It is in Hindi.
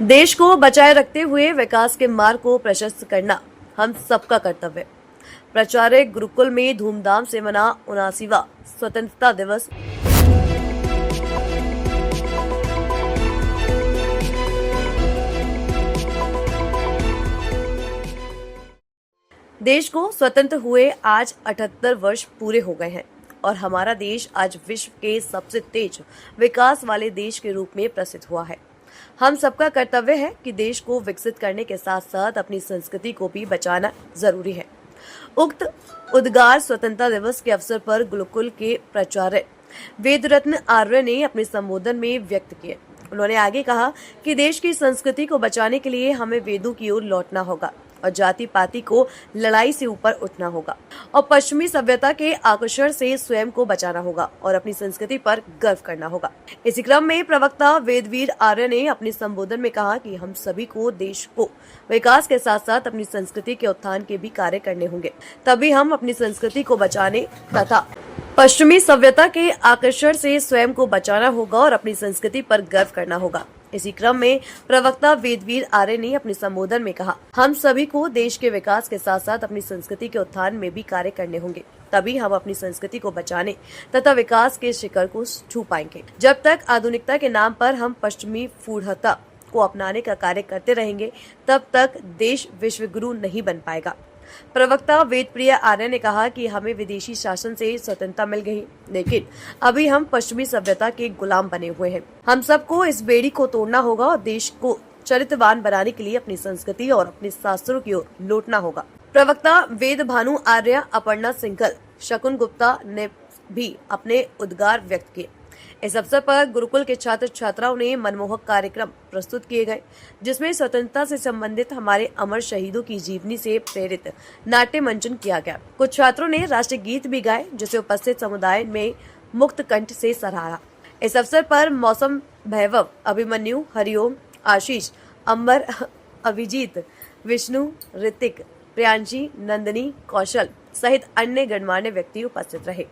देश को बचाए रखते हुए विकास के मार्ग को प्रशस्त करना हम सबका कर्तव्य। प्राचार्य गुरुकुल में धूमधाम से मना 79वां स्वतंत्रता दिवस। देश को स्वतंत्र हुए आज 78 वर्ष पूरे हो गए हैं और हमारा देश आज विश्व के सबसे तेज विकास वाले देश के रूप में प्रसिद्ध हुआ है। हम सबका कर्तव्य है कि देश को विकसित करने के साथ साथ अपनी संस्कृति को भी बचाना जरूरी है। उक्त उद्गार स्वतंत्रता दिवस के अवसर पर गुरुकुल के प्राचार्य वेदरत्न आर्य ने अपने संबोधन में व्यक्त किए। उन्होंने आगे कहा कि देश की संस्कृति को बचाने के लिए हमें वेदों की ओर लौटना होगा और जाति पाति को लड़ाई से ऊपर उठना होगा और पश्चिमी सभ्यता के आकर्षण से स्वयं को बचाना होगा और अपनी संस्कृति पर गर्व करना होगा। इसी क्रम में प्रवक्ता वेदवीर आर्य ने अपने संबोधन में कहा कि हम सभी को देश को विकास के साथ साथ अपनी संस्कृति के उत्थान के भी कार्य करने होंगे, तभी हम अपनी संस्कृति को बचाने तथा पश्चिमी सभ्यता के आकर्षण से स्वयं को बचाना होगा और अपनी संस्कृति पर गर्व करना होगा। इसी क्रम में प्रवक्ता वेदवीर आर्य ने अपने संबोधन में कहा, हम सभी को देश के विकास के साथ साथ अपनी संस्कृति के उत्थान में भी कार्य करने होंगे, तभी हम अपनी संस्कृति को बचाने तथा विकास के शिखर को छू पाएंगे। जब तक आधुनिकता के नाम पर हम पश्चिमी फूढ़ता को अपनाने का कार्य करते रहेंगे, तब तक देश विश्व गुरु नहीं बन पाएगा। प्रवक्ता वेदप्रिय आर्य ने कहा कि हमें विदेशी शासन से स्वतंत्रता मिल गई, लेकिन अभी हम पश्चिमी सभ्यता के गुलाम बने हुए हैं। हम सबको इस बेड़ी को तोड़ना होगा और देश को चरित्रवान बनाने के लिए अपनी संस्कृति और अपने शास्त्रों की ओर लौटना होगा। प्रवक्ता वेद भानु आर्य, अपर्णा सिंघल, शकुन गुप्ता ने भी अपने उद्गार व्यक्त किए। इस अवसर पर गुरुकुल के छात्र छात्राओं ने मनमोहक कार्यक्रम प्रस्तुत किए गए, जिसमें स्वतंत्रता से संबंधित हमारे अमर शहीदों की जीवनी से प्रेरित नाट्य मंचन किया गया। कुछ छात्रों ने राष्ट्रीय गीत भी गाए, जिसे उपस्थित समुदाय में मुक्त कंठ से सराहा। इस अवसर पर मौसम भैरव, अभिमन्यु, हरिओम, आशीष, अंबर, अभिजीत, विष्णु, ऋतिक, प्रियांशी, नंदिनी, कौशल सहित अन्य गणमान्य व्यक्ति उपस्थित रहे।